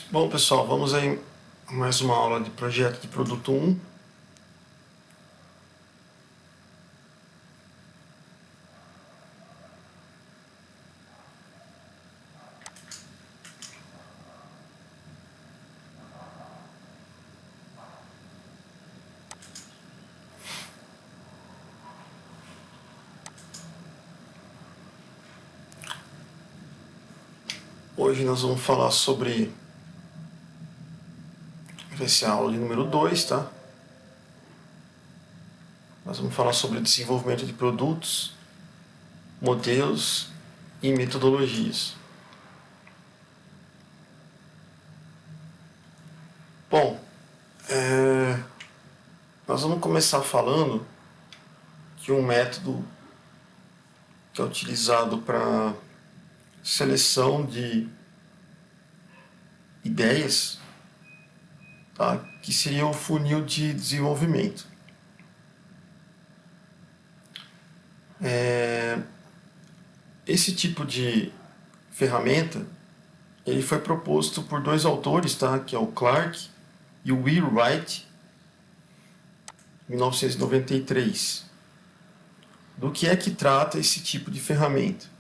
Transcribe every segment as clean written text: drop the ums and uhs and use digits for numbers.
Bom, pessoal, vamos aí a mais uma aula de projeto de produto 1. Hoje nós vamos falar sobre... vai ser a aula de número 2, tá? Nós vamos falar sobre desenvolvimento de produtos, modelos e metodologias. Bom, nós vamos começar falando que um método que é utilizado para seleção de ideias, tá? Que seria o funil de desenvolvimento. Esse tipo de ferramenta ele foi proposto por dois autores, tá? Que é o Clark e o Wheelwright, em 1993. Do que é que trata esse tipo de ferramenta?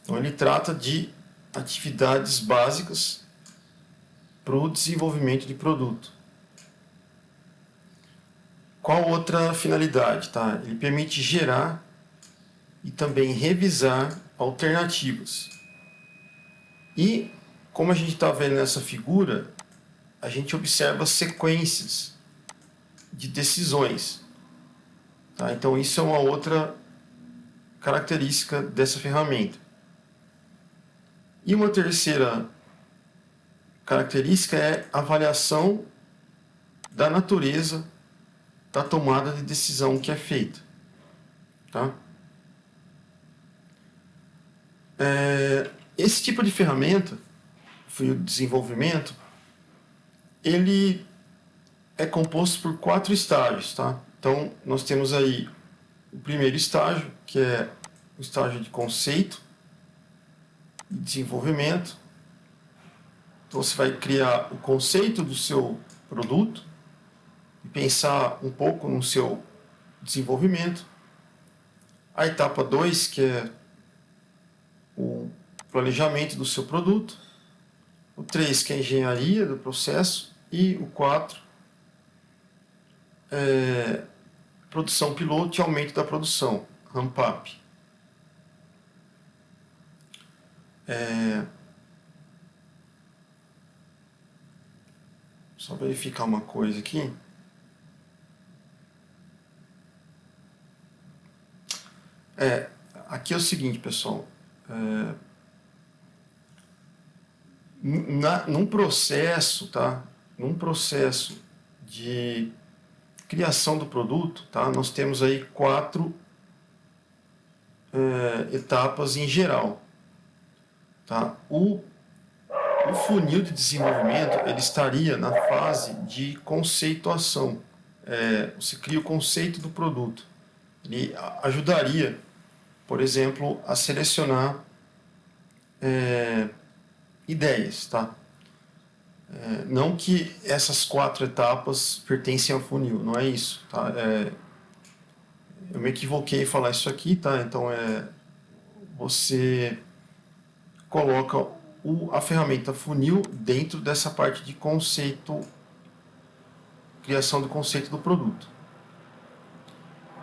Então, ele trata de atividades básicas para o desenvolvimento de produto. Qual outra finalidade? Tá? Ele permite gerar e também revisar alternativas. E, como a gente está vendo nessa figura, a gente observa sequências de decisões. Tá? Então, isso é uma outra característica dessa ferramenta. E uma terceira característica é a avaliação da natureza da tomada de decisão que é feita. Tá? Esse tipo de ferramenta, o desenvolvimento, ele é composto por 4 estágios. Tá? Então, nós temos aí o primeiro estágio, que é o estágio de conceito e desenvolvimento. Então, você vai criar o conceito do seu produto e pensar um pouco no seu desenvolvimento. A etapa 2, que é o planejamento do seu produto. O 3, que é a engenharia do processo. E o 4, produção piloto e aumento da produção, ramp-up. Só verificar uma coisa aqui. Aqui é o seguinte, pessoal. Num processo, tá? Num processo de criação do produto, tá? Nós temos aí 4 etapas em geral. Tá? O funil de desenvolvimento ele estaria na fase de conceituação. Você cria o conceito do produto. Ele ajudaria, por exemplo, a selecionar ideias. Tá? Não que essas 4 etapas pertencem ao funil, não é isso. Tá? Eu me equivoquei em falar isso aqui, tá? Então você coloca a ferramenta funil dentro dessa parte de conceito, criação do conceito do produto.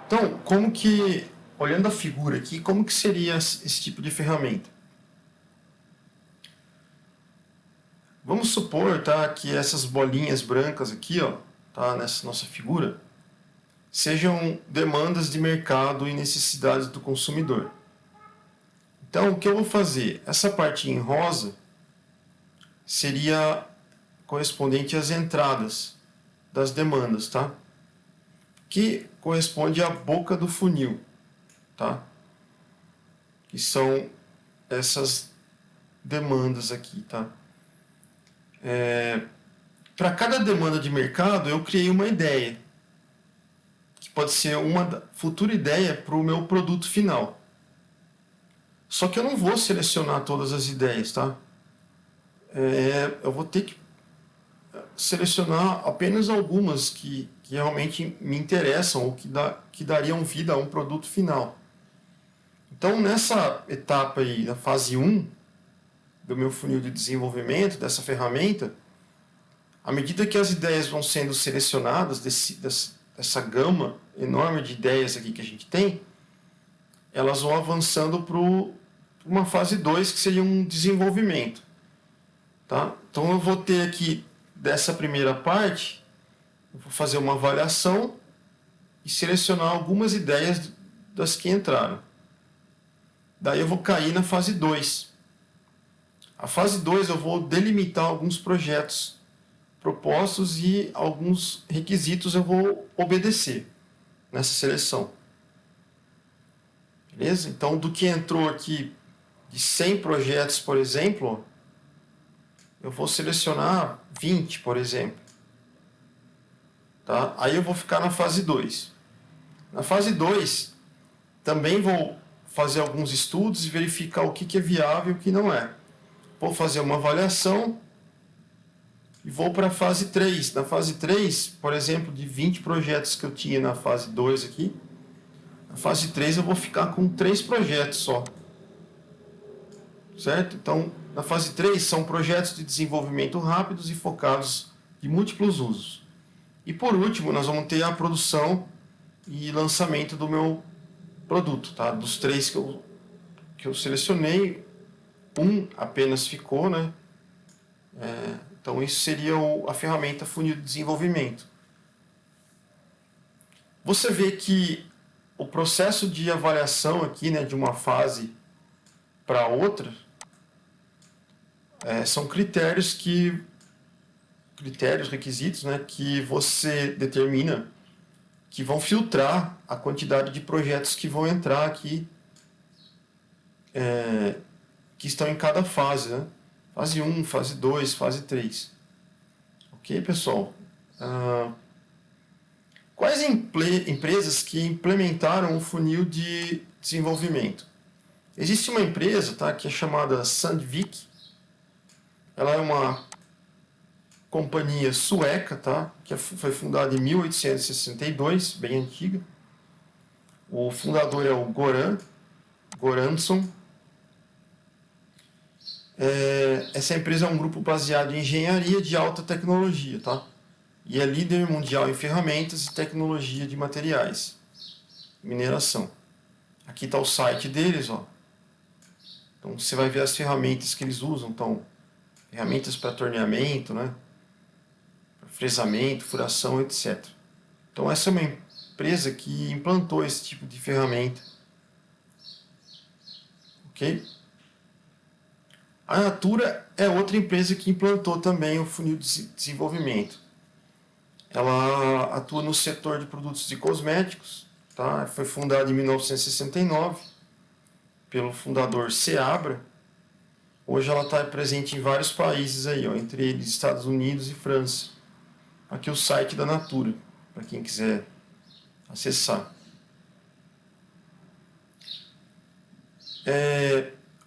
Então, como que, olhando a figura aqui, como que seria esse tipo de ferramenta? Vamos supor, tá, que essas bolinhas brancas aqui, ó, tá, nessa nossa figura, sejam demandas de mercado e necessidades do consumidor. Então, o que eu vou fazer? Essa parte em rosa seria correspondente às entradas das demandas, tá? Que corresponde à boca do funil, tá? Que são essas demandas aqui, tá? Para cada demanda de mercado, eu criei uma ideia, que pode ser uma futura ideia para o meu produto final. Só que eu não vou selecionar todas as ideias, tá? eu vou ter que selecionar apenas algumas que realmente me interessam ou que dariam vida a um produto final. Então, nessa etapa aí, na fase 1 do meu funil de desenvolvimento, dessa ferramenta, à medida que as ideias vão sendo selecionadas dessa gama enorme de ideias aqui que a gente tem, elas vão avançando para uma fase 2, que seria um desenvolvimento. Tá? Então eu vou ter aqui, dessa primeira parte, eu vou fazer uma avaliação e selecionar algumas ideias das que entraram. Daí eu vou cair na fase 2. A fase 2 eu vou delimitar alguns projetos propostos e alguns requisitos eu vou obedecer nessa seleção. Beleza? Então, do que entrou aqui de 100 projetos, por exemplo, eu vou selecionar 20, por exemplo. Tá? Aí eu vou ficar na fase 2. Na fase 2, também vou fazer alguns estudos e verificar o que é viável e o que não é. Vou fazer uma avaliação e vou para a fase 3. Na fase 3, por exemplo, de 20 projetos que eu tinha na fase 2 aqui, na fase 3 eu vou ficar com 3 projetos só. Certo? Então, na fase 3 são projetos de desenvolvimento rápidos e focados de múltiplos usos. E por último, nós vamos ter a produção e lançamento do meu produto. Tá? Dos 3 que eu selecionei, um apenas ficou, né? Então, isso seria a ferramenta funil de desenvolvimento. Você vê que o processo de avaliação aqui, né, de uma fase para outra, são requisitos, né, que você determina que vão filtrar a quantidade de projetos que vão entrar aqui, que estão em cada fase, né? Fase 1, fase 2, fase 3. Ok, pessoal? Quais empresas que implementaram o funil de desenvolvimento? Existe uma empresa, tá, que é chamada Sandvik. Ela é uma companhia sueca, tá, que foi fundada em 1862, bem antiga. O fundador é o Goransson. Essa empresa é um grupo baseado em engenharia de alta tecnologia, tá? E é líder mundial em ferramentas e tecnologia de materiais, mineração. Aqui está o site deles, ó. Então você vai ver as ferramentas que eles usam, então ferramentas para torneamento, né? Fresamento, furação, etc. Então essa é uma empresa que implantou esse tipo de ferramenta. Ok? A Natura é outra empresa que implantou também o funil de desenvolvimento. Ela atua no setor de produtos de cosméticos, tá? Foi fundada em 1969 pelo fundador Seabra. Hoje ela está presente em vários países aí, ó, entre eles Estados Unidos e França. Aqui é o site da Natura, para quem quiser acessar.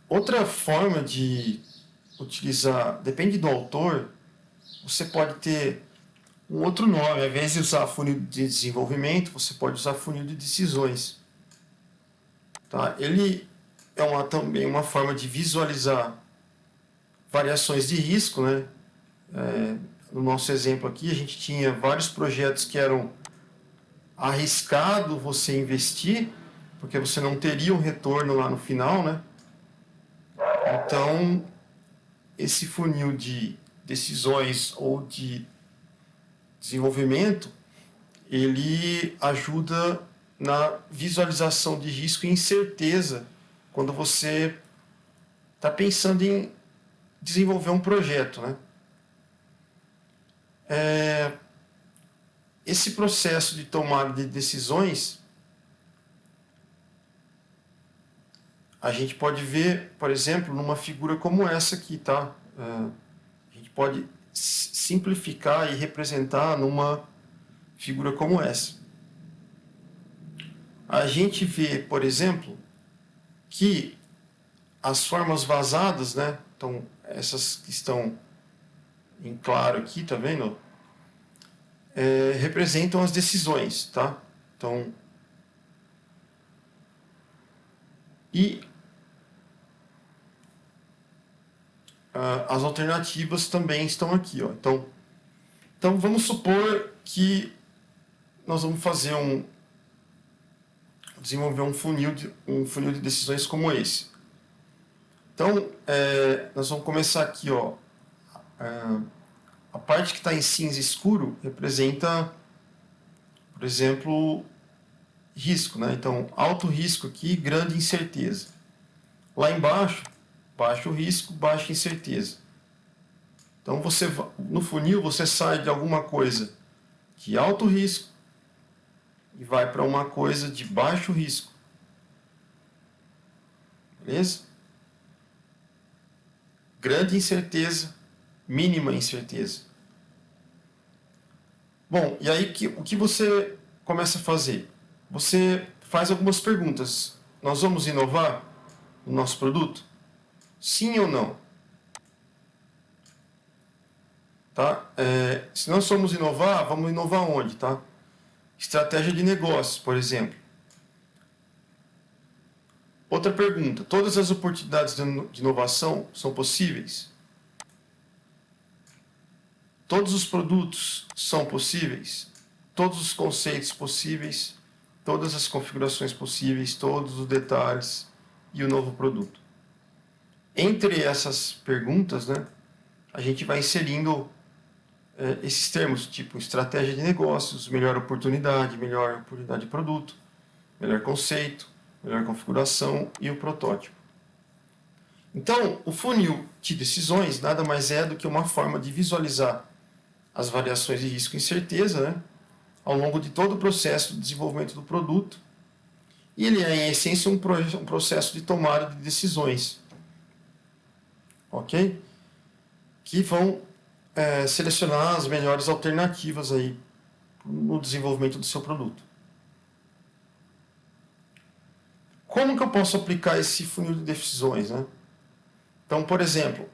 Outra forma de utilizar, depende do autor, você pode ter um outro nome. Ao invés de usar funil de desenvolvimento, você pode usar funil de decisões. Tá? Ele é também uma forma de visualizar variações de risco, né? No nosso exemplo aqui, a gente tinha vários projetos que eram arriscado você investir, porque você não teria um retorno lá no final, né? Então, esse funil de decisões ou de desenvolvimento, ele ajuda na visualização de risco e incerteza quando você está pensando em desenvolver um projeto, né? Esse processo de tomada de decisões, a gente pode ver, por exemplo, numa figura como essa aqui, tá? A gente pode simplificar e representar numa figura como essa. A gente vê, por exemplo, que as formas vazadas, né? Então, essas que estão em claro aqui, tá vendo? Representam as decisões, tá? Então, e as alternativas também estão aqui, ó. Então vamos supor que nós vamos desenvolver um funil de decisões como esse. Então, nós vamos começar aqui, ó. A parte que está em cinza escuro representa, por exemplo, risco, né? Então, alto risco aqui, grande incerteza. Lá embaixo, baixo risco, baixa incerteza. Então, no funil, você sai de alguma coisa de alto risco e vai para uma coisa de baixo risco. Beleza? Grande incerteza, mínima incerteza. Bom, e aí o que você começa a fazer? Você faz algumas perguntas. Nós vamos inovar no nosso produto? Sim ou não? Tá? Se nós formos inovar, vamos inovar onde? Tá? Estratégia de negócios, por exemplo. Outra pergunta: todas as oportunidades de inovação são possíveis? Todos os produtos são possíveis? Todos os conceitos possíveis? Todas as configurações possíveis? Todos os detalhes e o novo produto? Entre essas perguntas, né, a gente vai inserindo esses termos, tipo estratégia de negócios, melhor oportunidade de produto, melhor conceito, melhor configuração e o protótipo. Então, o funil de decisões nada mais é do que uma forma de visualizar as variações de risco e incerteza, né, ao longo de todo o processo de desenvolvimento do produto. E ele é, em essência, um processo de tomada de decisões, ok? Que vão selecionar as melhores alternativas aí no desenvolvimento do seu produto. Como que eu posso aplicar esse funil de decisões, né? Então, por exemplo,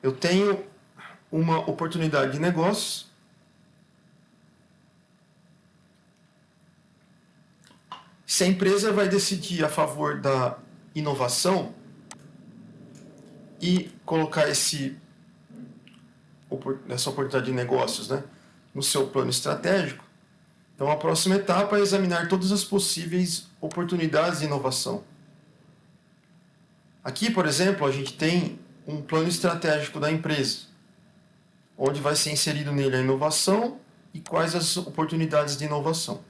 eu tenho uma oportunidade de negócio. Se a empresa vai decidir a favor da inovação e colocar essa oportunidade de negócios, né, no seu plano estratégico, então a próxima etapa é examinar todas as possíveis oportunidades de inovação. Aqui, por exemplo, a gente tem um plano estratégico da empresa, onde vai ser inserido nele a inovação e quais as oportunidades de inovação.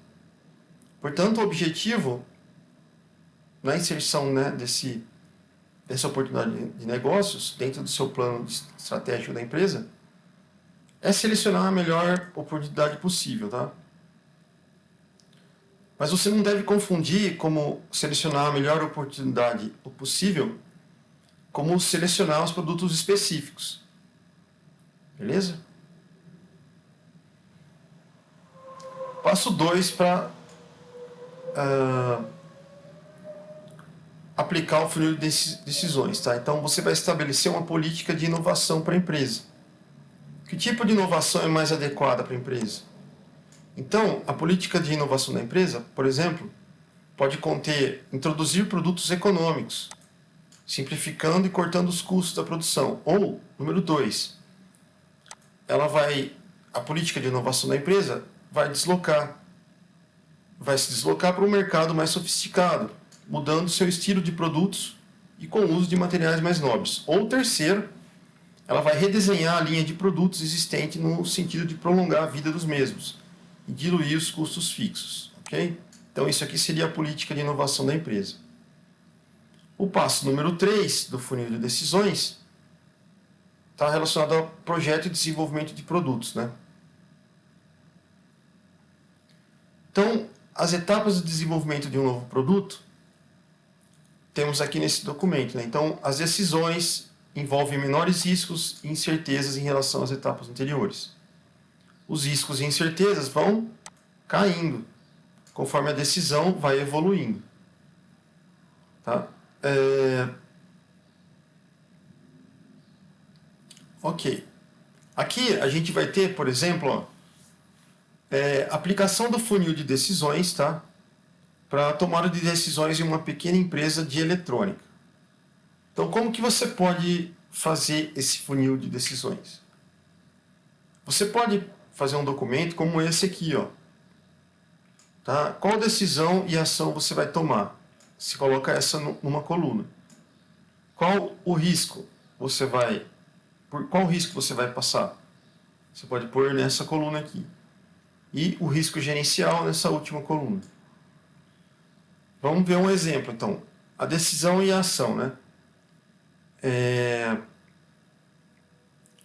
Portanto, o objetivo na inserção, né, dessa oportunidade de negócios dentro do seu plano estratégico da empresa é selecionar a melhor oportunidade possível, tá? Mas você não deve confundir como selecionar a melhor oportunidade possível como selecionar os produtos específicos. Beleza? Passo 2 para aplicar o funil de decisões, tá? Então você vai estabelecer uma política de inovação para a empresa. Que tipo de inovação é mais adequada para a empresa? Então, a política de inovação da empresa, por exemplo, pode conter introduzir produtos econômicos, simplificando e cortando os custos da produção. Ou, número 2, a política de inovação da empresa vai se deslocar para um mercado mais sofisticado, mudando seu estilo de produtos e com o uso de materiais mais nobres. Ou terceiro, ela vai redesenhar a linha de produtos existente no sentido de prolongar a vida dos mesmos e diluir os custos fixos. Ok? Então isso aqui seria a política de inovação da empresa. O passo número 3 do funil de decisões está relacionado ao projeto e desenvolvimento de produtos, né? Então, as etapas de desenvolvimento de um novo produto temos aqui nesse documento, né? Então, as decisões envolvem menores riscos e incertezas em relação às etapas anteriores. Os riscos e incertezas vão caindo conforme a decisão vai evoluindo, tá? Ok. Aqui a gente vai ter, por exemplo, ó, aplicação do funil de decisões, tá? Para tomada de decisões em uma pequena empresa de eletrônica. Então, como que você pode fazer esse funil de decisões? Você pode fazer um documento como esse aqui, ó. Tá? Qual decisão e ação você vai tomar? Se coloca essa numa coluna. Qual o risco você vai... Por qual risco você vai passar? Você pode pôr nessa coluna aqui. E o risco gerencial nessa última coluna. Vamos ver um exemplo, então. A decisão e a ação, né?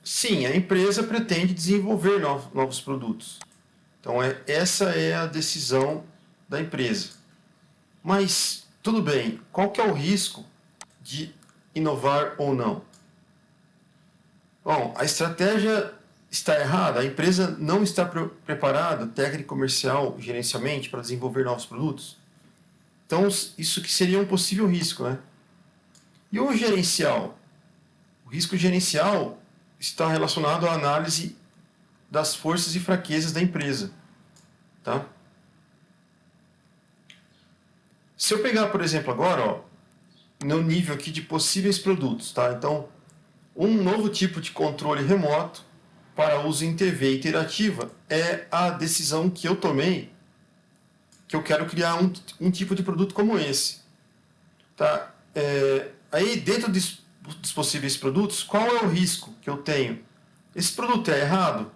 Sim, a empresa pretende desenvolver novos produtos. Então, essa é a decisão da empresa. Mas, tudo bem, qual que é o risco de inovar ou não? Bom, a estratégia está errada, a empresa não está preparada, técnica, comercial, gerencialmente, para desenvolver novos produtos. Então, isso que seria um possível risco, né? E o gerencial? O risco gerencial está relacionado à análise das forças e fraquezas da empresa, tá? Se eu pegar, por exemplo, agora, ó, no nível aqui de possíveis produtos, tá? Então, um novo tipo de controle remoto para uso em TV interativa é a decisão que eu tomei, que eu quero criar um tipo de produto como esse, tá? Aí, dentro dos possíveis produtos, qual é o risco que eu tenho? Esse produto é errado?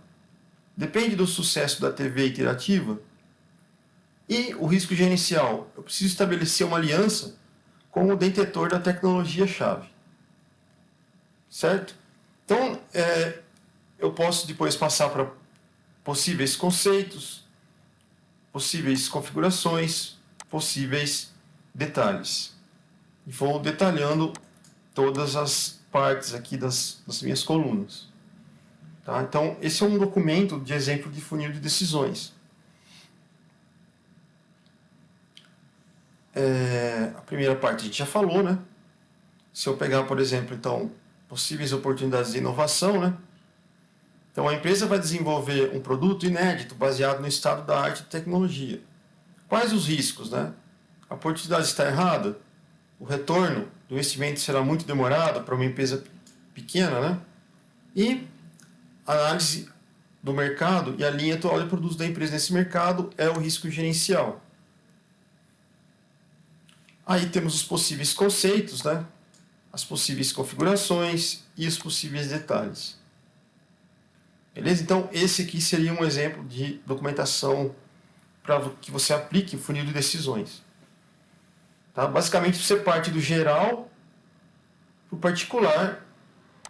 Depende do sucesso da TV interativa? E o risco gerencial? Eu preciso estabelecer uma aliança com o detentor da tecnologia-chave. Certo? Então, eu posso depois passar para possíveis conceitos, possíveis configurações, possíveis detalhes. E vou detalhando todas as partes aqui das minhas colunas. Tá? Então, esse é um documento de exemplo de funil de decisões. A primeira parte a gente já falou, né? Se eu pegar, por exemplo, então, possíveis oportunidades de inovação, né? Então, a empresa vai desenvolver um produto inédito baseado no estado da arte e tecnologia. Quais os riscos, né? A oportunidade está errada? O retorno do investimento será muito demorado para uma empresa pequena, né? E a análise do mercado e a linha atual de produtos da empresa nesse mercado é o risco gerencial. Aí temos os possíveis conceitos, né? As possíveis configurações e os possíveis detalhes. Beleza? Então, esse aqui seria um exemplo de documentação para que você aplique o funil de decisões. Tá? Basicamente, você parte do geral para o particular,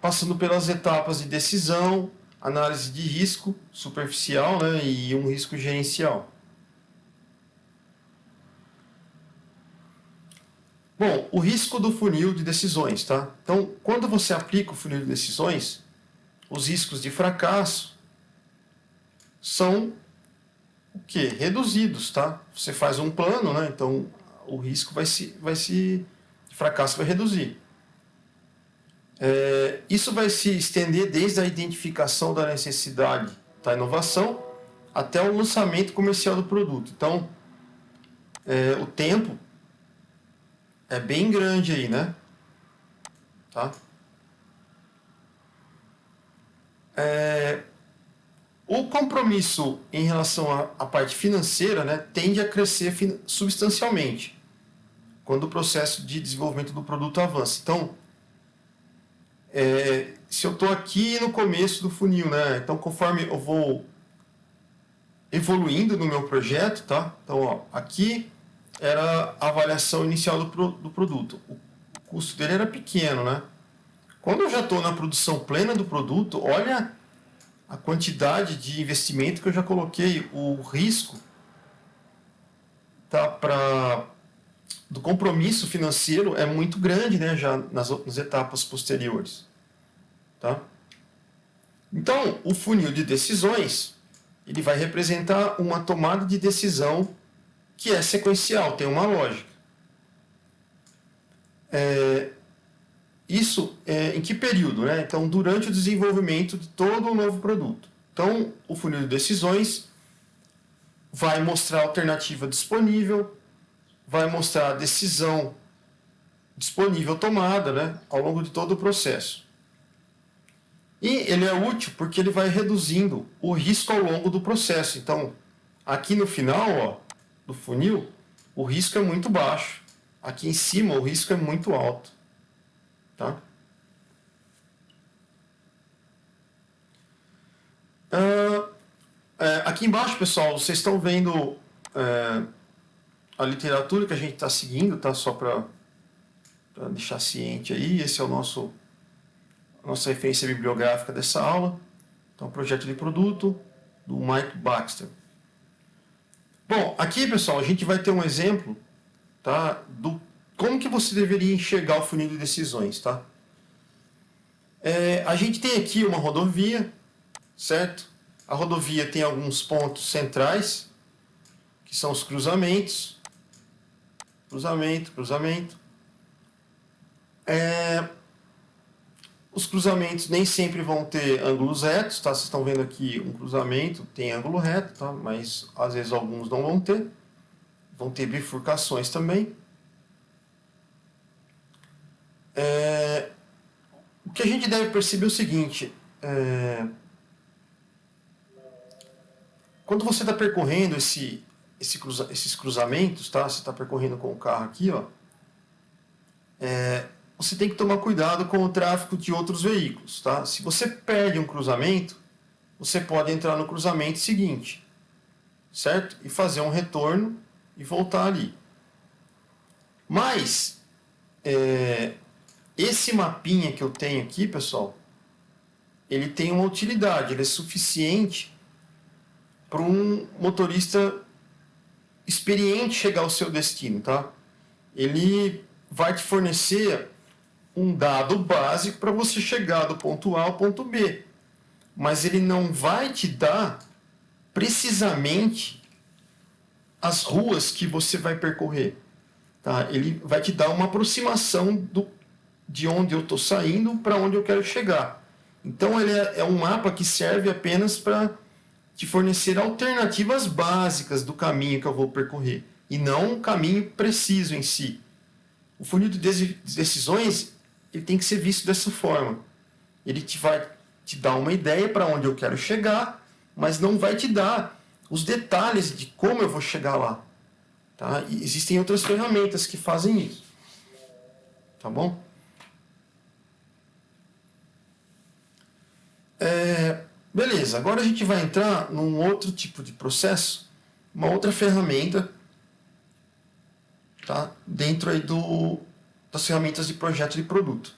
passando pelas etapas de decisão, análise de risco superficial, né, e um risco gerencial. Bom, o risco do funil de decisões, tá? Então, quando você aplica o funil de decisões, os riscos de fracasso são o quê? Reduzidos, tá? Você faz um plano, né? Então o risco de fracasso vai reduzir. Isso vai se estender desde a identificação da necessidade da inovação até o lançamento comercial do produto. Então, o tempo é bem grande aí, né? Tá? O compromisso em relação à parte financeira, né, tende a crescer substancialmente quando o processo de desenvolvimento do produto avança. Então, se eu estou aqui no começo do funil, né, então conforme eu vou evoluindo no meu projeto, tá? Então, ó, aqui era a avaliação inicial do produto. O custo dele era pequeno, né? Quando eu já estou na produção plena do produto, olha a quantidade de investimento que eu já coloquei, o risco, tá, do compromisso financeiro é muito grande, né, já nas etapas posteriores. Tá? Então, o funil de decisões, ele vai representar uma tomada de decisão que é sequencial, tem uma lógica. Isso em que período, né? Então, durante o desenvolvimento de todo o novo produto. Então, o funil de decisões vai mostrar a alternativa disponível, vai mostrar a decisão disponível tomada, né, ao longo de todo o processo. E ele é útil porque ele vai reduzindo o risco ao longo do processo. Então, aqui no final, ó, do funil, o risco é muito baixo. Aqui em cima, o risco é muito alto. Tá? Aqui embaixo, pessoal, vocês estão vendo a literatura que a gente está seguindo, tá? Só para deixar ciente aí. Esse é a nossa referência bibliográfica dessa aula. Então, projeto de produto do Mike Baxter. Bom, aqui, pessoal, a gente vai ter um exemplo, tá, do como que você deveria enxergar o funil de decisões, tá? A gente tem aqui uma rodovia, certo? A rodovia tem alguns pontos centrais, que são os cruzamentos. Cruzamento, cruzamento. Os cruzamentos nem sempre vão ter ângulos retos, tá? Vocês estão vendo aqui um cruzamento, tem ângulo reto, tá? Mas às vezes alguns não vão ter. Vão ter bifurcações também. O que a gente deve perceber é o seguinte: quando você está percorrendo esses cruzamentos, tá? Você está percorrendo com o carro aqui, ó. Você tem que tomar cuidado com o tráfego de outros veículos, tá? Se você perde um cruzamento, você pode entrar no cruzamento seguinte, certo? E fazer um retorno e voltar ali. Mas esse mapinha que eu tenho aqui, pessoal, ele tem uma utilidade, ele é suficiente para um motorista experiente chegar ao seu destino, tá? Ele vai te fornecer um dado básico para você chegar do ponto A ao ponto B, mas ele não vai te dar precisamente as ruas que você vai percorrer, tá? Ele vai te dar uma aproximação de onde eu estou saindo para onde eu quero chegar. Então ele é um mapa que serve apenas para te fornecer alternativas básicas do caminho que eu vou percorrer, e não um caminho preciso em si. O funil de decisões, ele tem que ser visto dessa forma. Ele vai te dar uma ideia para onde eu quero chegar, mas não vai te dar os detalhes de como eu vou chegar lá. Tá? E existem outras ferramentas que fazem isso. Tá bom? Beleza, agora a gente vai entrar num outro tipo de processo, uma outra ferramenta, tá? Dentro aí das ferramentas de projeto de produto.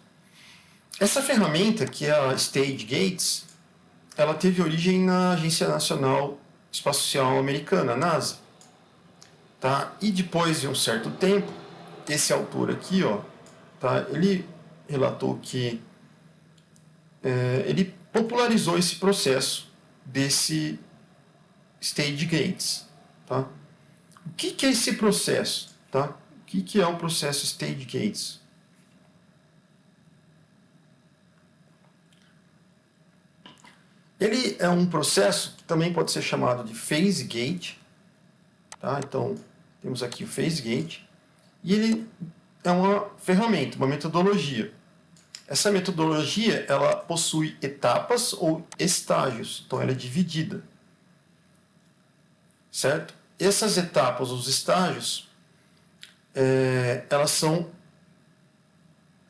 Essa ferramenta, que é a Stage Gates, ela teve origem na Agência Nacional Espacial Americana, NASA. Tá? E depois de um certo tempo, esse autor aqui, ó, tá? Ele relatou que ele popularizou esse processo desse Stage Gates. Tá? O que é esse processo? Tá? O que é o processo Stage Gates? Ele é um processo que também pode ser chamado de Phase Gate. Tá? Então, temos aqui o Phase Gate. E ele é uma ferramenta, uma metodologia. Essa metodologia, ela possui etapas ou estágios. Então, ela é dividida. Certo? Essas etapas, os estágios, elas são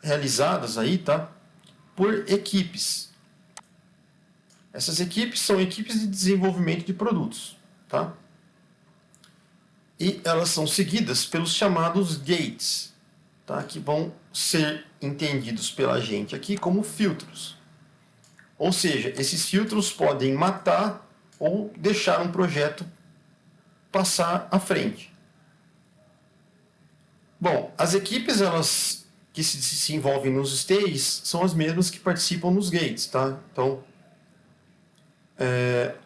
realizadas aí, tá? Por equipes. Essas equipes são equipes de desenvolvimento de produtos, tá? E elas são seguidas pelos chamados gates, tá? Que vão ser entendidos pela gente aqui como filtros. Ou seja, esses filtros podem matar ou deixar um projeto passar à frente. Bom, as equipes elas que se envolvem nos stages são as mesmas que participam nos gates, tá? Então,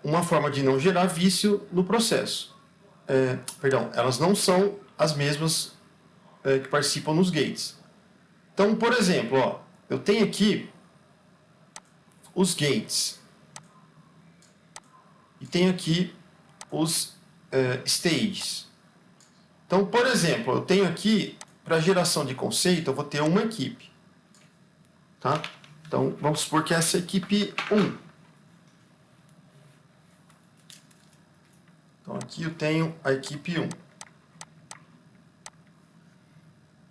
uma forma de não gerar vício no processo. Elas não são as mesmas que participam nos gates. Então, por exemplo, ó, eu tenho aqui os gates e tenho aqui os stages. Então, por exemplo, eu tenho aqui, para geração de conceito, eu vou ter uma equipe. Tá? Então, vamos supor que essa é a equipe 1. Então, aqui eu tenho a equipe 1.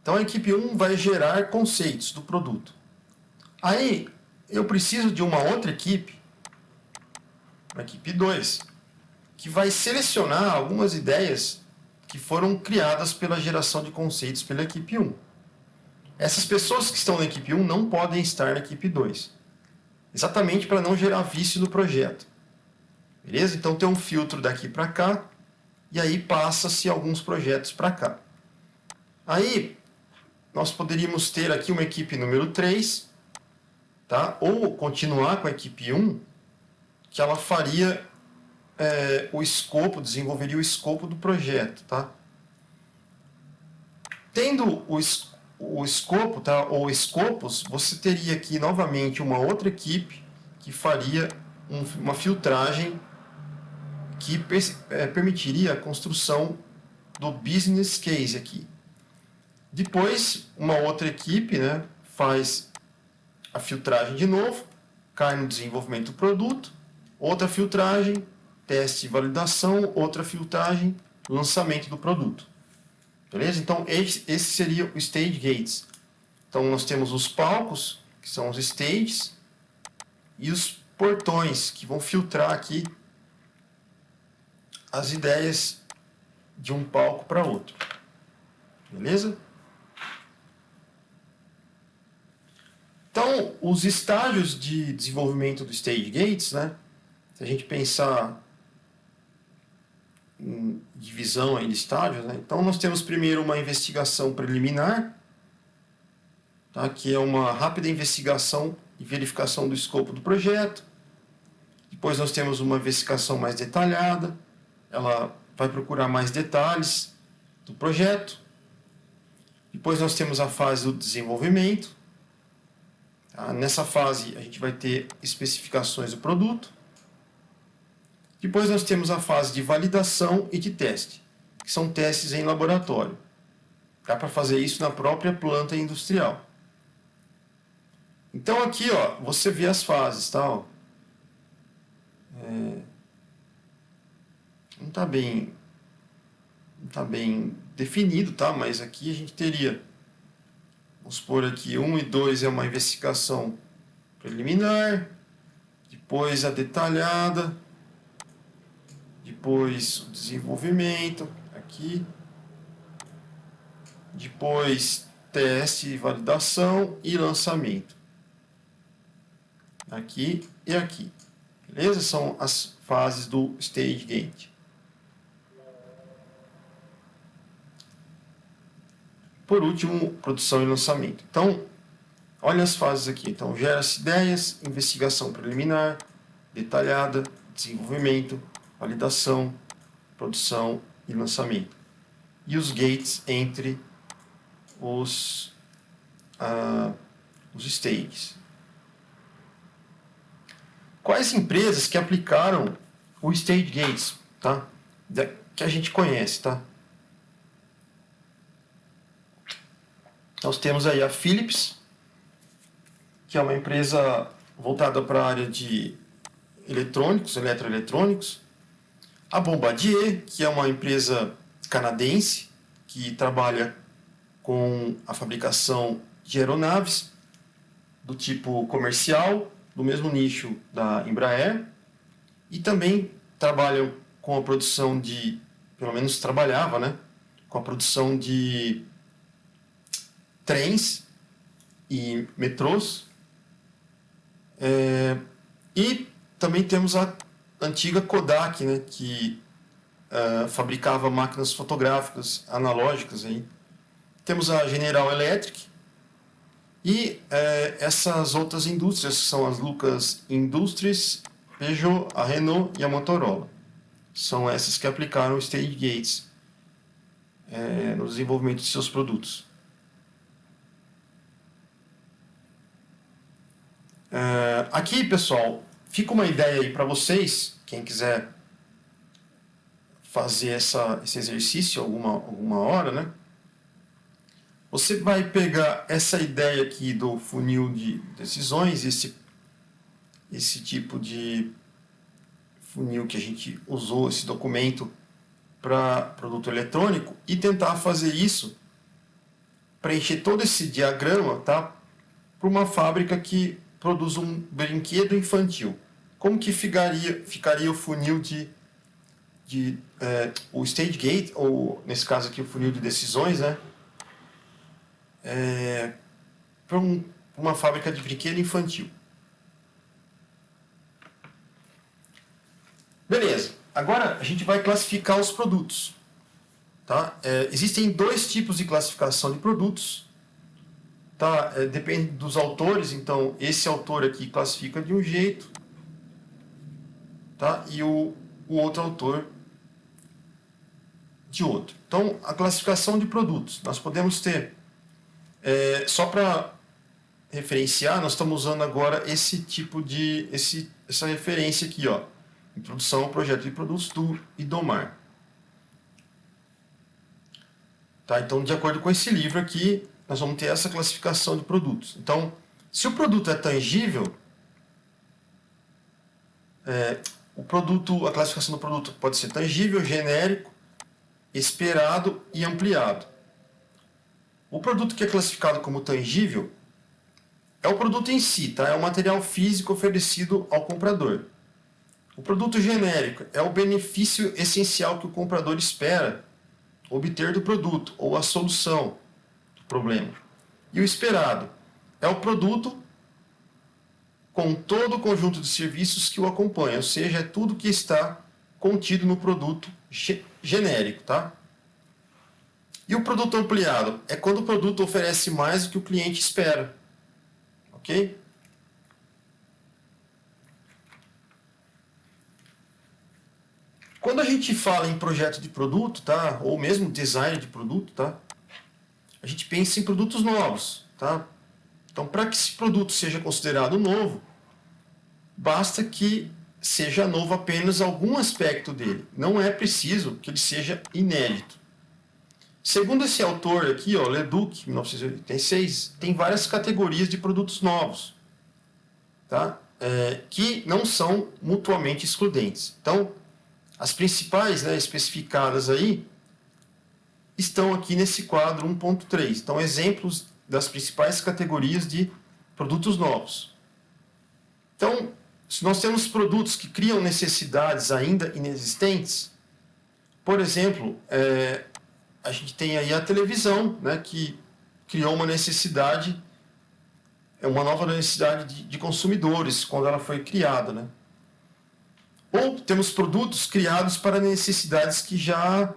Então, a equipe 1 vai gerar conceitos do produto. Aí, eu preciso de uma outra equipe, a equipe 2, que vai selecionar algumas ideias que foram criadas pela geração de conceitos pela equipe 1. Essas pessoas que estão na equipe 1 não podem estar na equipe 2, exatamente para não gerar vício no projeto. Beleza? Então tem um filtro daqui para cá, e aí passa-se alguns projetos para cá. Aí, nós poderíamos ter aqui uma equipe número 3, tá? Ou continuar com a equipe 1, que ela faria o escopo, desenvolveria o escopo do projeto. Tá? Tendo o escopo, tá? Ou escopos, você teria aqui novamente uma outra equipe que faria uma filtragem que permitiria a construção do business case aqui. Depois, uma outra equipe, né, faz a filtragem de novo, cai no desenvolvimento do produto, outra filtragem, teste e validação, outra filtragem, lançamento do produto. Beleza? Então, esse seria o stage gates. Então, nós temos os palcos, que são os stages, e os portões, que vão filtrar aqui as ideias de um palco para outro. Beleza? Então, os estágios de desenvolvimento do Stage Gates, né? Se a gente pensar em divisão aí de estágios, né? Então, nós temos primeiro uma investigação preliminar, tá? Que é uma rápida investigação e verificação do escopo do projeto. Depois nós temos uma investigação mais detalhada, ela vai procurar mais detalhes do projeto. Depois nós temos a fase do desenvolvimento. Tá? Nessa fase a gente vai ter especificações do produto. Depois nós temos a fase de validação e de teste, que são testes em laboratório. Dá para fazer isso na própria planta industrial. Então aqui, ó, você vê as fases, tá? Ó. Não está bem definido, tá? Mas aqui a gente teria, vamos supor aqui, 1 e 2 é uma investigação preliminar, depois a detalhada, depois o desenvolvimento, aqui, depois teste, validação e lançamento. Aqui e aqui. Beleza? São as fases do Stage Gate. Por último, produção e lançamento. Então, olha as fases aqui. Então, gera-se ideias, investigação preliminar, detalhada, desenvolvimento, validação, produção e lançamento. E os gates entre os stages. Quais empresas que aplicaram o Stage Gates, tá? Que a gente conhece, tá? Nós temos aí a Philips, que é uma empresa voltada para a área de eletrônicos, eletroeletrônicos. A Bombardier, que é uma empresa canadense que trabalha com a fabricação de aeronaves do tipo comercial, do mesmo nicho da Embraer, e também trabalham com a produção de, pelo menos trabalhava, né, com a produção de trens e metrôs. E também temos a antiga Kodak, né, que fabricava máquinas fotográficas analógicas. Aí. Temos a General Electric e essas outras indústrias, que são as Lucas Industries, Peugeot, a Renault e a Motorola. São essas que aplicaram o Stage Gates no desenvolvimento de seus produtos. Aqui, pessoal, fica uma ideia aí para vocês, quem quiser fazer esse exercício alguma hora, né? Você vai pegar essa ideia aqui do funil de decisões, esse tipo de funil que a gente usou, esse documento para produto eletrônico, e tentar fazer isso, preencher todo esse diagrama, tá? Para uma fábrica que produz um brinquedo infantil. Como que ficaria o funil o stage gate, ou nesse caso aqui o funil de decisões, né? Para uma fábrica de brinquedo infantil. Beleza, agora a gente vai classificar os produtos. Tá? Existem dois tipos de classificação de produtos. Tá? Depende dos autores, então esse autor aqui classifica de um jeito, tá? E o outro autor de outro. Então, a classificação de produtos. Nós podemos ter, só para referenciar, nós estamos usando agora essa referência aqui, ó, Introdução ao Projeto de Produtos do IDOMAR. Tá? Então, de acordo com esse livro aqui, nós vamos ter essa classificação de produtos. Então, se o produto é tangível, a classificação do produto pode ser tangível, genérico, esperado e ampliado. O produto que é classificado como tangível é o produto em si, tá? É o material físico oferecido ao comprador. O produto genérico é o benefício essencial que o comprador espera obter do produto, ou a solução do problema. E o esperado é o produto com todo o conjunto de serviços que o acompanha, ou seja, é tudo que está contido no produto genérico, tá? E o produto ampliado é quando o produto oferece mais do que o cliente espera, ok? Quando a gente fala em projeto de produto, tá? Ou mesmo design de produto, tá? A gente pensa em produtos novos, tá? Então, para que esse produto seja considerado novo, basta que seja novo apenas algum aspecto dele. Não é preciso que ele seja inédito. Segundo esse autor aqui, ó, Leduc, 1986, tem várias categorias de produtos novos, tá? Que não são mutuamente excludentes. Então, as principais, né, especificadas aí estão aqui nesse quadro 1.3. Então, exemplos das principais categorias de produtos novos. Então, se nós temos produtos que criam necessidades ainda inexistentes, por exemplo, a gente tem aí a televisão, né, que criou uma necessidade, uma nova necessidade de consumidores quando ela foi criada, né? Ou temos produtos criados para necessidades que já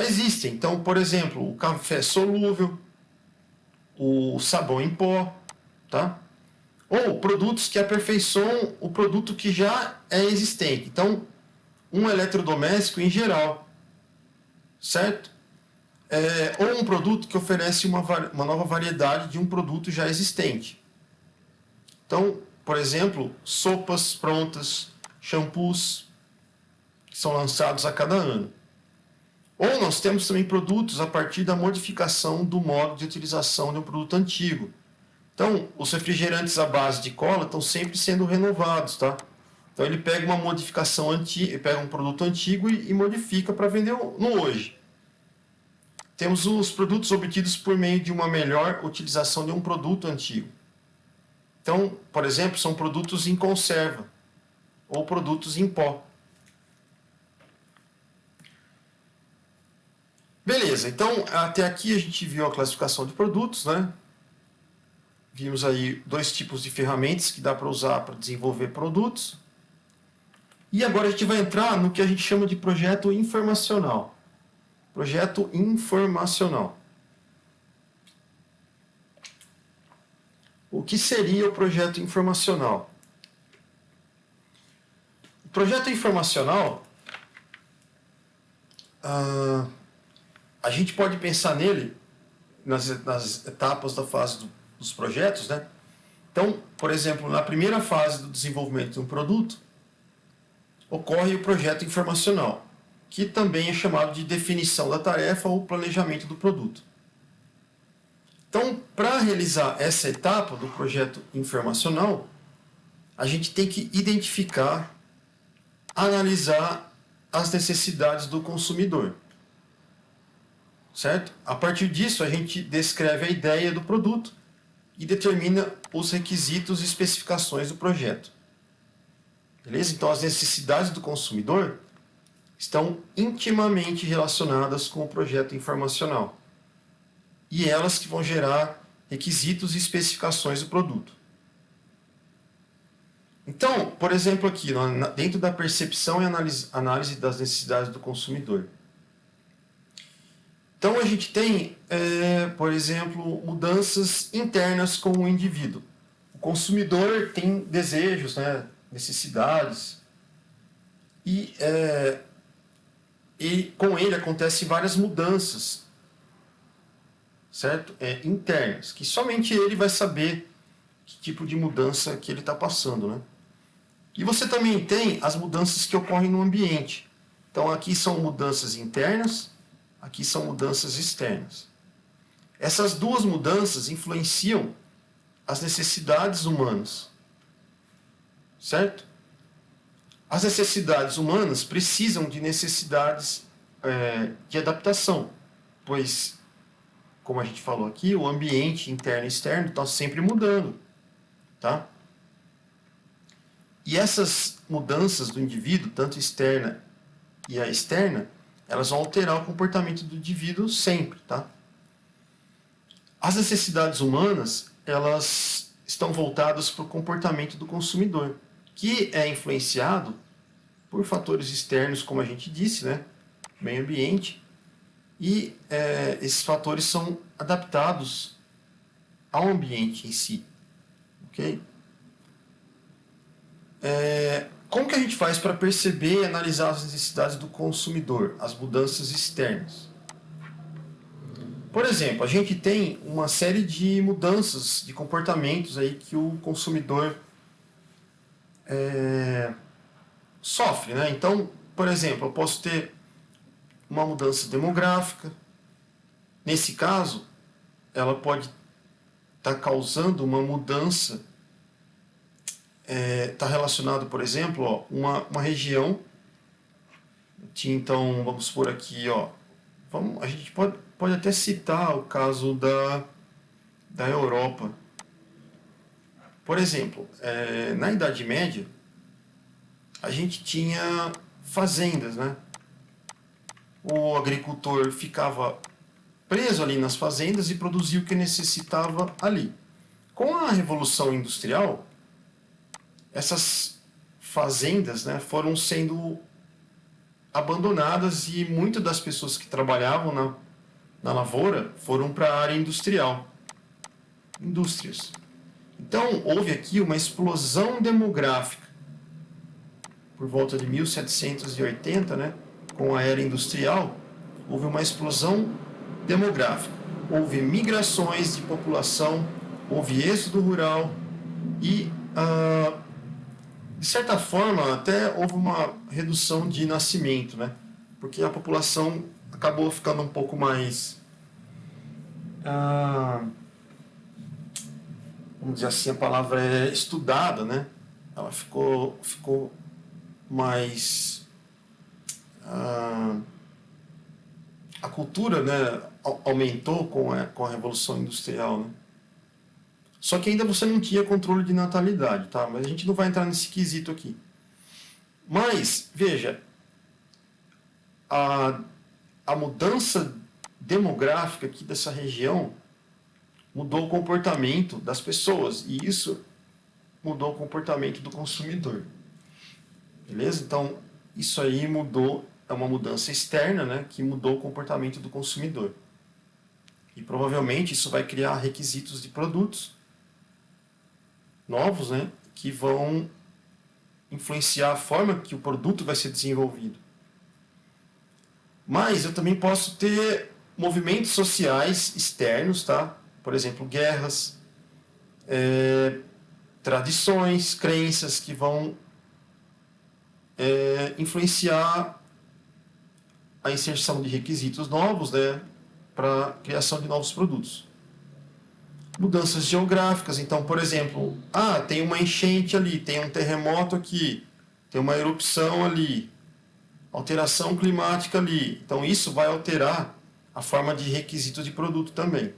existem. Então, por exemplo, o café solúvel, o sabão em pó, tá? Ou produtos que aperfeiçoam o produto que já é existente. Então, um eletrodoméstico em geral, certo? Ou um produto que oferece uma nova variedade de um produto já existente. Então, por exemplo, sopas prontas, shampoos, que são lançados a cada ano. Ou nós temos também produtos a partir da modificação do modo de utilização de um produto antigo. Então, os refrigerantes à base de cola estão sempre sendo renovados, tá? Então, ele pega uma modificação antiga, pega um produto antigo e modifica para vender no hoje. Temos os produtos obtidos por meio de uma melhor utilização de um produto antigo. Então, por exemplo, são produtos em conserva ou produtos em pó. Beleza, então até aqui a gente viu a classificação de produtos, né? Vimos aí dois tipos de ferramentas que dá para usar para desenvolver produtos. E agora a gente vai entrar no que a gente chama de projeto informacional. Projeto informacional. O que seria o projeto informacional? O projeto informacional, a gente pode pensar nele nas etapas da fase dos projetos, né? Então, por exemplo, na primeira fase do desenvolvimento de um produto, ocorre o projeto informacional, que também é chamado de definição da tarefa ou planejamento do produto. Então, para realizar essa etapa do projeto informacional, a gente tem que identificar, analisar as necessidades do consumidor. Certo? A partir disso, a gente descreve a ideia do produto e determina os requisitos e especificações do projeto. Beleza? Então, as necessidades do consumidor estão intimamente relacionadas com o projeto informacional. E elas que vão gerar requisitos e especificações do produto. Então, por exemplo, aqui, dentro da percepção e análise das necessidades do consumidor. Então, a gente tem, por exemplo, mudanças internas com o indivíduo. O consumidor tem desejos, né, necessidades, e com ele acontecem várias mudanças, certo? Internas, que somente ele vai saber que tipo de mudança que ele está passando, né? E você também tem as mudanças que ocorrem no ambiente. Então, aqui são mudanças internas, aqui são mudanças externas. Essas duas mudanças influenciam as necessidades humanas, certo? As necessidades humanas precisam de necessidades de adaptação, pois, como a gente falou aqui, o ambiente interno e externo está sempre mudando, tá? E essas mudanças do indivíduo, tanto externa e a externa, elas vão alterar o comportamento do indivíduo sempre, tá? As necessidades humanas, elas estão voltadas para o comportamento do consumidor, que é influenciado por fatores externos, como a gente disse, né? Meio ambiente, e esses fatores são adaptados ao ambiente em si, ok? Como que a gente faz para perceber e analisar as necessidades do consumidor, as mudanças externas? Por exemplo, a gente tem uma série de mudanças de comportamentos aí que o consumidor sofre, né? Então, por exemplo, eu posso ter uma mudança demográfica. Nesse caso, ela pode estar causando uma mudança, está relacionado, por exemplo, uma região. Então, vamos supor aqui, a gente pode até citar o caso da Europa. Por exemplo, na Idade Média, a gente tinha fazendas, né? O agricultor ficava preso ali nas fazendas e produzia o que necessitava ali. Com a Revolução Industrial, essas fazendas, né, foram sendo abandonadas e muitas das pessoas que trabalhavam na lavoura foram para a área industrial. Indústrias. Então, houve aqui uma explosão demográfica. Por volta de 1780, né, com a era industrial, houve uma explosão demográfica. Houve migrações de população, houve êxodo rural e, de certa forma, até houve uma redução de nascimento, né, porque a população acabou ficando um pouco mais... vamos dizer assim, a palavra é estudada, né? Ela ficou mais... a cultura, né, aumentou com a Revolução Industrial, né? Só que ainda você não tinha controle de natalidade, tá? Mas a gente não vai entrar nesse quesito aqui. Mas, veja, a mudança demográfica aqui dessa região mudou o comportamento das pessoas, e isso mudou o comportamento do consumidor. Beleza? Então, isso aí mudou, é uma mudança externa, né, que mudou o comportamento do consumidor. E provavelmente isso vai criar requisitos de produtos novos, né, que vão influenciar a forma que o produto vai ser desenvolvido. Mas eu também posso ter movimentos sociais externos, tá? Por exemplo, guerras, tradições, crenças que vão influenciar a inserção de requisitos novos, né, para a criação de novos produtos. Mudanças geográficas, então, por exemplo, tem uma enchente ali, tem um terremoto aqui, tem uma erupção ali, alteração climática ali. Então, isso vai alterar a forma de requisito de produto também.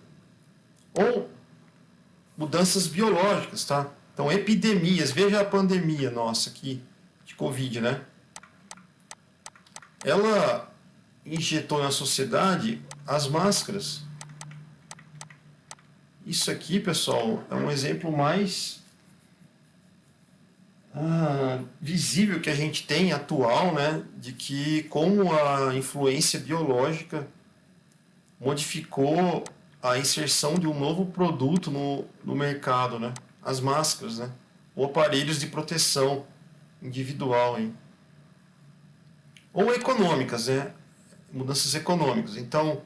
Ou mudanças biológicas, tá? Então, epidemias, veja a pandemia nossa aqui, de Covid, né? Ela injetou na sociedade as máscaras. Isso aqui, pessoal, é um exemplo mais visível que a gente tem, atual, né? De que como a influência biológica modificou a inserção de um novo produto no mercado, né? As máscaras, né? Ou aparelhos de proteção individual, hein? Ou econômicas, né? Mudanças econômicas. Então,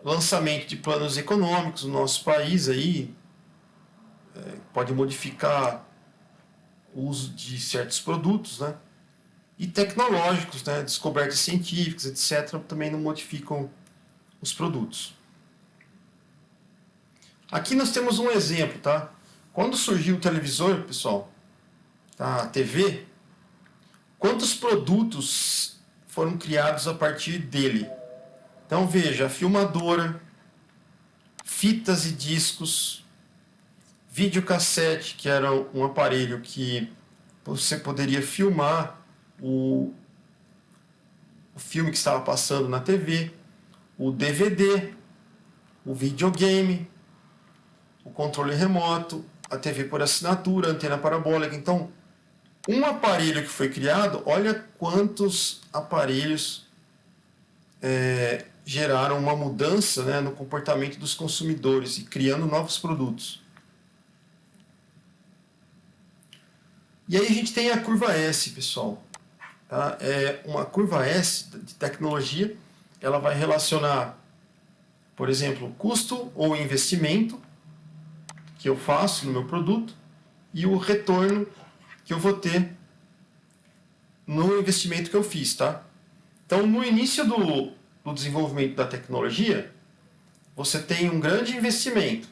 lançamento de planos econômicos no nosso país aí pode modificar o uso de certos produtos, né? E tecnológicos, né? Descobertas científicas, etc., também não modificam os produtos. Aqui nós temos um exemplo, tá? Quando surgiu o televisor, pessoal, tá? A TV, quantos produtos foram criados a partir dele? Então veja, a filmadora, fitas e discos, videocassete, que era um aparelho que você poderia filmar o filme que estava passando na TV, o DVD, o videogame, o controle remoto, a TV por assinatura, a antena parabólica. Então, um aparelho que foi criado, olha quantos aparelhos geraram uma mudança, né, no comportamento dos consumidores e criando novos produtos. E aí a gente tem a curva S, pessoal. Tá? É uma curva S de tecnologia, ela vai relacionar, por exemplo, custo ou investimento que eu faço no meu produto e o retorno que eu vou ter no investimento que eu fiz, tá? Então, no início do desenvolvimento da tecnologia, você tem um grande investimento,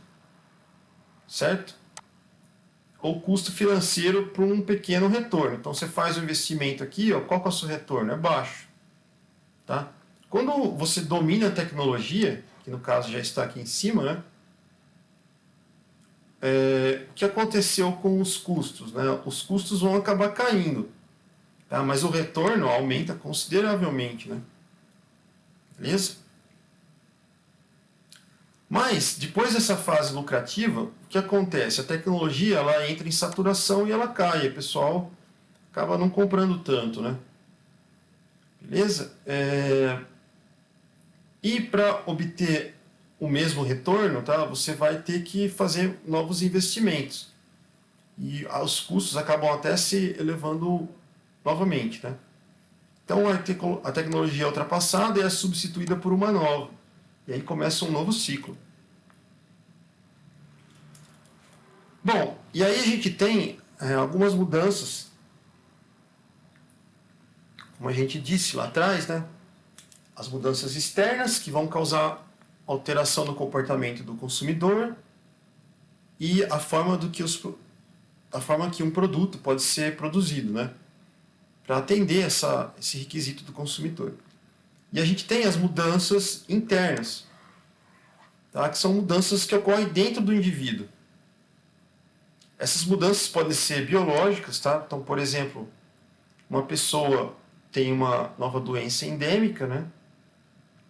certo? Ou custo financeiro para um pequeno retorno. Então, você faz o investimento aqui, ó, qual que é o seu retorno? É baixo, tá? Quando você domina a tecnologia, que no caso já está aqui em cima, né? O que aconteceu com os custos, né? Os custos vão acabar caindo, tá? Mas o retorno aumenta consideravelmente, né? Beleza? Mas, depois dessa fase lucrativa, o que acontece? A tecnologia ela entra em saturação e ela cai. O pessoal acaba não comprando tanto, né? Beleza? E para obter o mesmo retorno, tá? Você vai ter que fazer novos investimentos. E os custos acabam até se elevando novamente, né? Então a tecnologia é ultrapassada e é substituída por uma nova. E aí começa um novo ciclo. Bom, e aí a gente tem algumas mudanças, como a gente disse lá atrás, né? As mudanças externas que vão causar alteração no comportamento do consumidor e a forma que um produto pode ser produzido, né? Para atender esse requisito do consumidor. E a gente tem as mudanças internas, tá? Que são mudanças que ocorrem dentro do indivíduo. Essas mudanças podem ser biológicas, tá? Então, por exemplo, uma pessoa tem uma nova doença endêmica, né?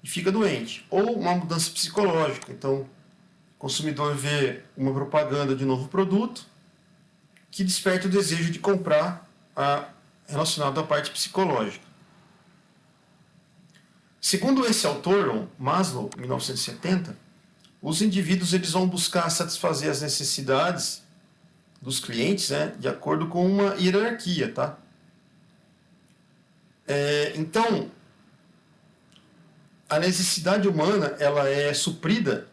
E fica doente. Ou uma mudança psicológica. Então, o consumidor vê uma propaganda de novo produto que desperta o desejo de comprar relacionado à parte psicológica. Segundo esse autor, Maslow, 1970, os indivíduos eles vão buscar satisfazer as necessidades dos clientes, né, de acordo com uma hierarquia, tá? Então, a necessidade humana ela é suprida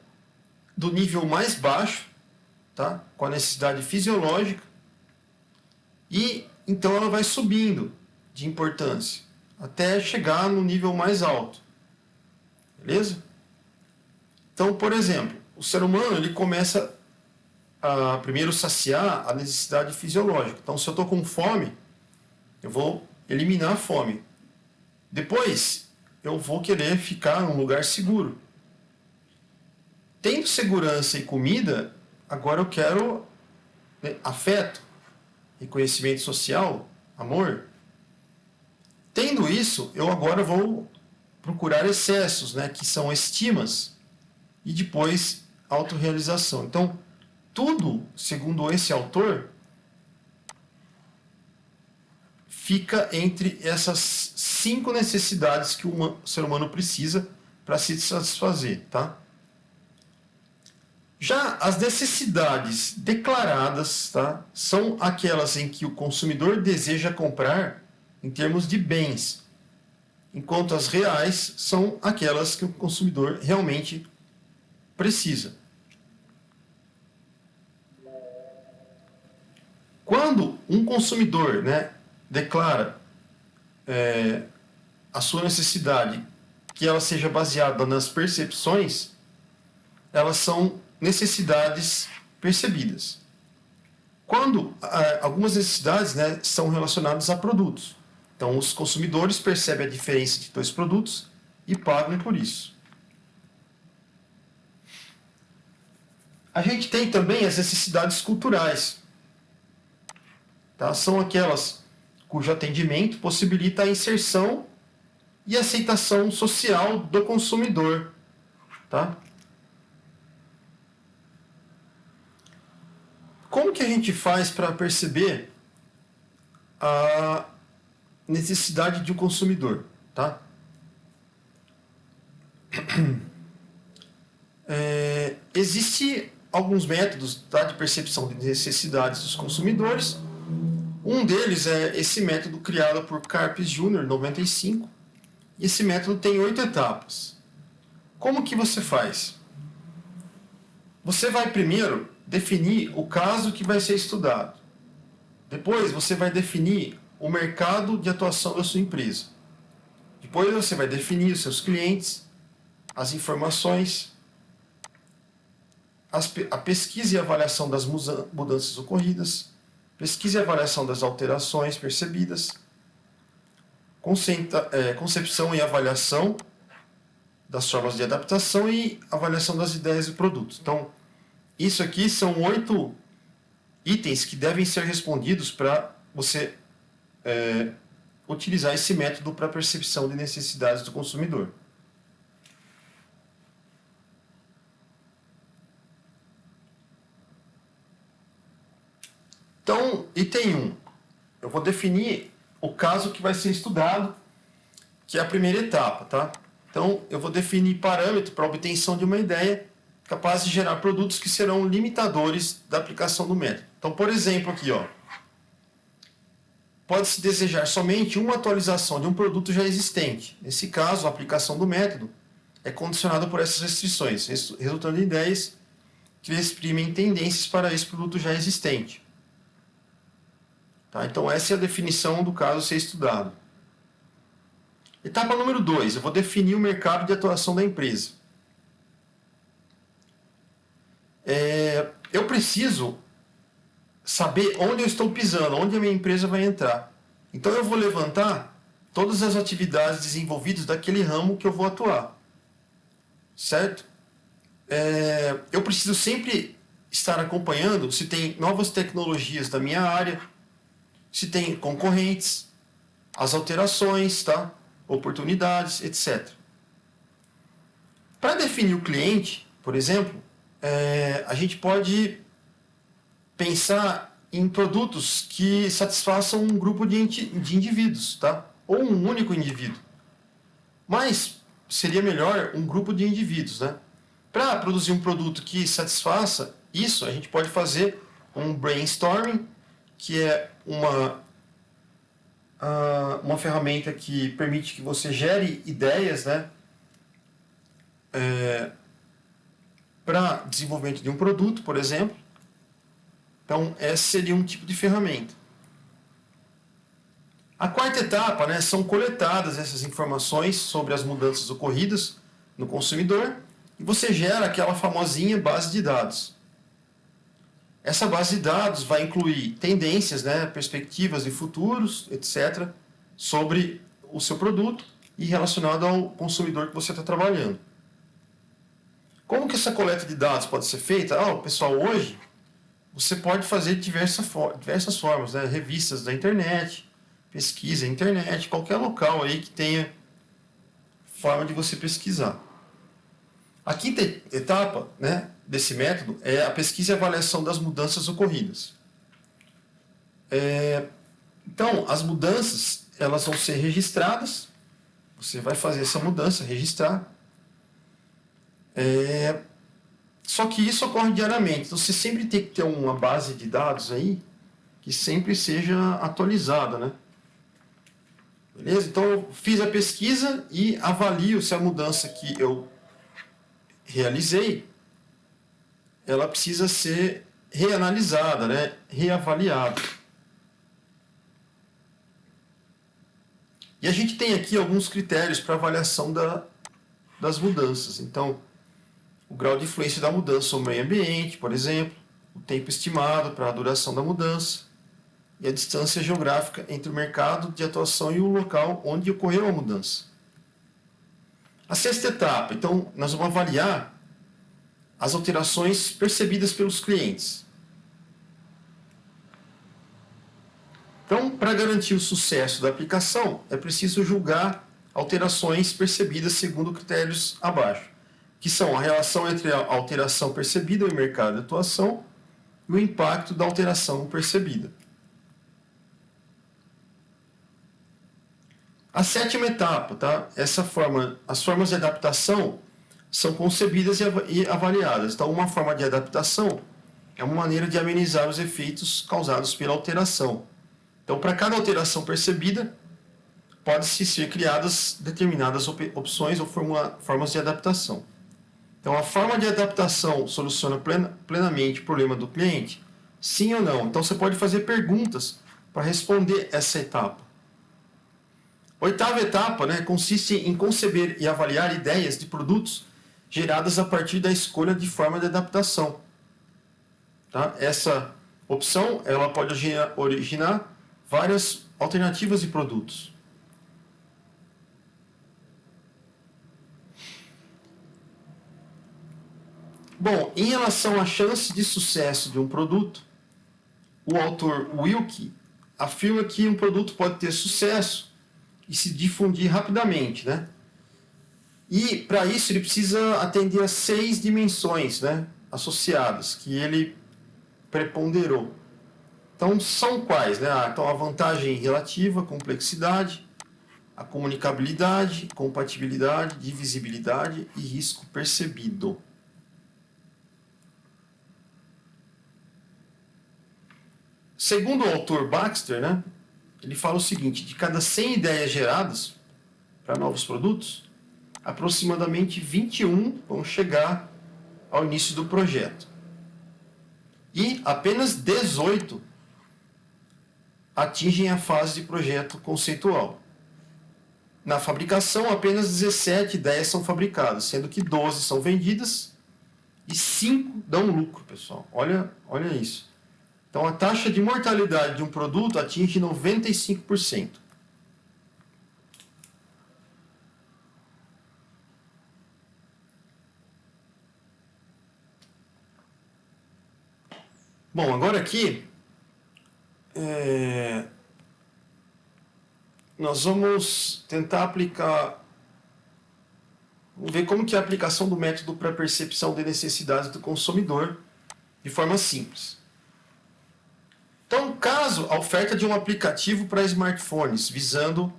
do nível mais baixo tá? Com a necessidade fisiológica, e então ela vai subindo de importância até chegar no nível mais alto. Beleza? Então, por exemplo, o ser humano ele começa a primeiro saciar a necessidade fisiológica. Então, se eu estou com fome, eu vou eliminar a fome. Depois, eu vou querer ficar num lugar seguro. Tendo segurança e comida, agora eu quero, né, afeto, reconhecimento social, amor. Tendo isso, eu agora vou procurar excessos, né, que são estimas, e depois autorrealização. Então, tudo, segundo esse autor, fica entre essas 5 necessidades que o ser humano precisa para se satisfazer, tá? Já as necessidades declaradas, tá, são aquelas em que o consumidor deseja comprar em termos de bens, enquanto as reais são aquelas que o consumidor realmente precisa. Quando um consumidor, né, declara a sua necessidade que ela seja baseada nas percepções, elas são necessidades percebidas. Quando algumas necessidades, né, são relacionadas a produtos. Então, os consumidores percebem a diferença de 2 produtos e pagam por isso. A gente tem também as necessidades culturais. Tá? São aquelas cujo atendimento possibilita a inserção e aceitação social do consumidor. Tá? Como que a gente faz para perceber a necessidade de um consumidor? Tá? Existe alguns métodos, tá, de percepção de necessidades dos consumidores. Um deles é esse método criado por Karpis Jr., 95. E esse método tem 8 etapas. Como que você faz? Você vai primeiro definir o caso que vai ser estudado. Depois você vai definir o mercado de atuação da sua empresa. Depois você vai definir os seus clientes, as informações, a pesquisa e avaliação das mudanças ocorridas, pesquisa e avaliação das alterações percebidas, concepção e avaliação das formas de adaptação e avaliação das ideias e produtos. Então, isso aqui são 8 itens que devem ser respondidos para você utilizar esse método para percepção de necessidades do consumidor. Então, item 1. Eu vou definir o caso que vai ser estudado, que é a primeira etapa, tá? Então, eu vou definir parâmetro para obtenção de uma ideia capaz de gerar produtos que serão limitadores da aplicação do método. Então, por exemplo, aqui, ó, pode-se desejar somente uma atualização de um produto já existente. Nesse caso, a aplicação do método é condicionada por essas restrições, resultando em ideias que exprimem tendências para esse produto já existente. Tá? Então, essa é a definição do caso a ser estudado. Etapa número 2, eu vou definir o mercado de atuação da empresa. Eu preciso saber onde eu estou pisando, onde a minha empresa vai entrar. Então, eu vou levantar todas as atividades desenvolvidas daquele ramo que eu vou atuar. Certo? Eu preciso sempre estar acompanhando se tem novas tecnologias da minha área, se tem concorrentes, as alterações, tá? Oportunidades, etc. Para definir o cliente, por exemplo, a gente pode pensar em produtos que satisfaçam um grupo de indivíduos, tá? Ou um único indivíduo. Mas seria melhor um grupo de indivíduos, né? Para produzir um produto que satisfaça isso, a gente pode fazer um brainstorming, que é uma ferramenta que permite que você gere ideias, né, para desenvolvimento de um produto, por exemplo. Então, esse seria um tipo de ferramenta. A quarta etapa, né, são coletadas essas informações sobre as mudanças ocorridas no consumidor e você gera aquela famosinha base de dados. Essa base de dados vai incluir tendências, né, perspectivas de futuros, etc., sobre o seu produto e relacionado ao consumidor que você está trabalhando. Como que essa coleta de dados pode ser feita? Pessoal, hoje você pode fazer de diversas formas, né? Revistas da internet, pesquisa na internet, qualquer local aí que tenha forma de você pesquisar. A quinta etapa, né, desse método é a pesquisa e avaliação das mudanças ocorridas. Então, as mudanças elas vão ser registradas, você vai fazer essa mudança, registrar. Só que isso ocorre diariamente, então você sempre tem que ter uma base de dados aí que sempre seja atualizada, né? Beleza? Então eu fiz a pesquisa e avalio se a mudança que eu realizei ela precisa ser reanalisada, né? Reavaliada. E a gente tem aqui alguns critérios para avaliação das mudanças. Então, o grau de influência da mudança sobre o meio ambiente, por exemplo, o tempo estimado para a duração da mudança e a distância geográfica entre o mercado de atuação e o local onde ocorreu a mudança. A sexta etapa, então, nós vamos avaliar as alterações percebidas pelos clientes. Então, para garantir o sucesso da aplicação, é preciso julgar alterações percebidas segundo critérios abaixo, que são a relação entre a alteração percebida e o mercado de atuação e o impacto da alteração percebida. A sétima etapa, tá? As formas de adaptação são concebidas e avaliadas. Então, uma forma de adaptação é uma maneira de amenizar os efeitos causados pela alteração. Então, para cada alteração percebida, pode-se ser criadas determinadas opções ou formas de adaptação. Então, a forma de adaptação soluciona plenamente o problema do cliente? Sim ou não? Então, você pode fazer perguntas para responder essa etapa. A oitava etapa, né, consiste em conceber e avaliar ideias de produtos geradas a partir da escolha de forma de adaptação. Tá? Essa opção ela pode originar várias alternativas de produtos. Bom, em relação à chance de sucesso de um produto, o autor Wilke afirma que um produto pode ter sucesso e se difundir rapidamente, né? E para isso ele precisa atender a 6 dimensões, né, associadas que ele preponderou. Então são quais, né? Então a vantagem relativa, a complexidade, a comunicabilidade, compatibilidade, divisibilidade e risco percebido. Segundo o autor Baxter, né, ele fala o seguinte: de cada 100 ideias geradas para novos produtos, aproximadamente 21 vão chegar ao início do projeto. E apenas 18 atingem a fase de projeto conceitual. Na fabricação, apenas 17 ideias são fabricadas, sendo que 12 são vendidas e 5 dão lucro, pessoal. Olha isso. Então, a taxa de mortalidade de um produto atinge 95%. Bom, agora aqui, nós vamos tentar aplicar, vamos ver como que é a aplicação do método para percepção de necessidades do consumidor de forma simples. Então, caso a oferta de um aplicativo para smartphones visando,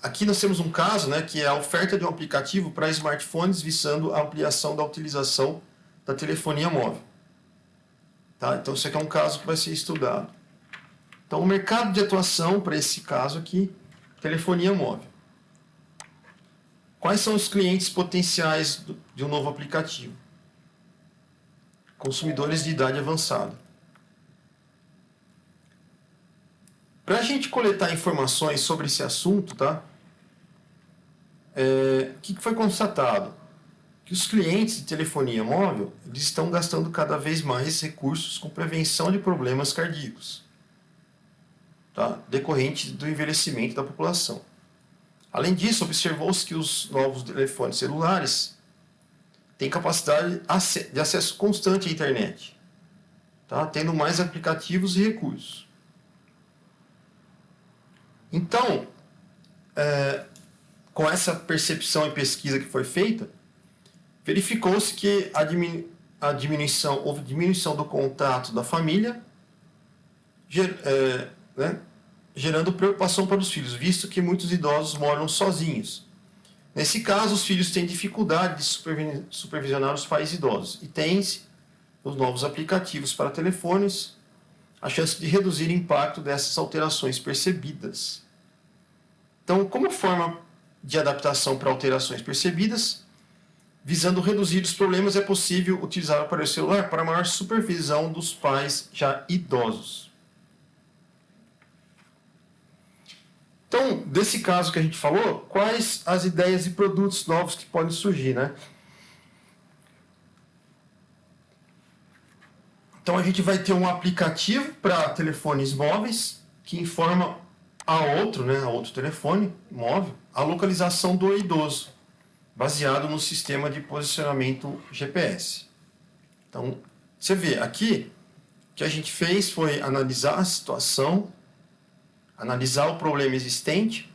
aqui nós temos um caso, né, que é a oferta de um aplicativo para smartphones visando a ampliação da utilização da telefonia móvel. Tá? Então, isso aqui é um caso que vai ser estudado. Então, o mercado de atuação para esse caso aqui, telefonia móvel. Quais são os clientes potenciais de um novo aplicativo? Consumidores de idade avançada. Para a gente coletar informações sobre esse assunto, tá? O que foi constatado? Que os clientes de telefonia móvel eles estão gastando cada vez mais recursos com prevenção de problemas cardíacos, tá? Decorrente do envelhecimento da população. Além disso, observou-se que os novos telefones celulares têm capacidade de acesso constante à internet, tá? Tendo mais aplicativos e recursos. Então, com essa percepção e pesquisa que foi feita, verificou-se que houve diminuição do contato da família, gerando preocupação para os filhos, visto que muitos idosos moram sozinhos. Nesse caso, os filhos têm dificuldade de supervisionar os pais idosos e tem-se os novos aplicativos para telefones, a chance de reduzir o impacto dessas alterações percebidas. Então, como forma de adaptação para alterações percebidas, visando reduzir os problemas, é possível utilizar o aparelho celular para maior supervisão dos pais já idosos. Então, desse caso que a gente falou, quais as ideias e produtos novos que podem surgir, né? Então, a gente vai ter um aplicativo para telefones móveis que informa a outro telefone móvel, a localização do idoso, baseado no sistema de posicionamento GPS. Então, você vê aqui, o que a gente fez foi analisar a situação, analisar o problema existente,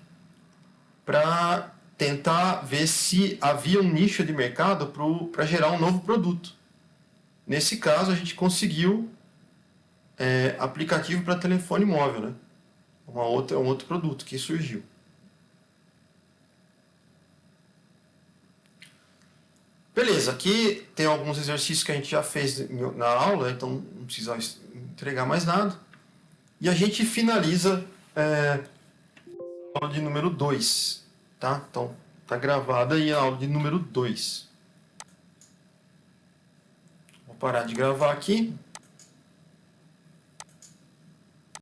para tentar ver se havia um nicho de mercado para gerar um novo produto. Nesse caso, a gente conseguiu aplicativo para telefone móvel, né? Um outro produto que surgiu. Beleza, aqui tem alguns exercícios que a gente já fez na aula, então não precisa entregar mais nada. E a gente finaliza a aula de número 2, tá? Então, tá gravada aí a aula de número 2. Vou parar de gravar aqui.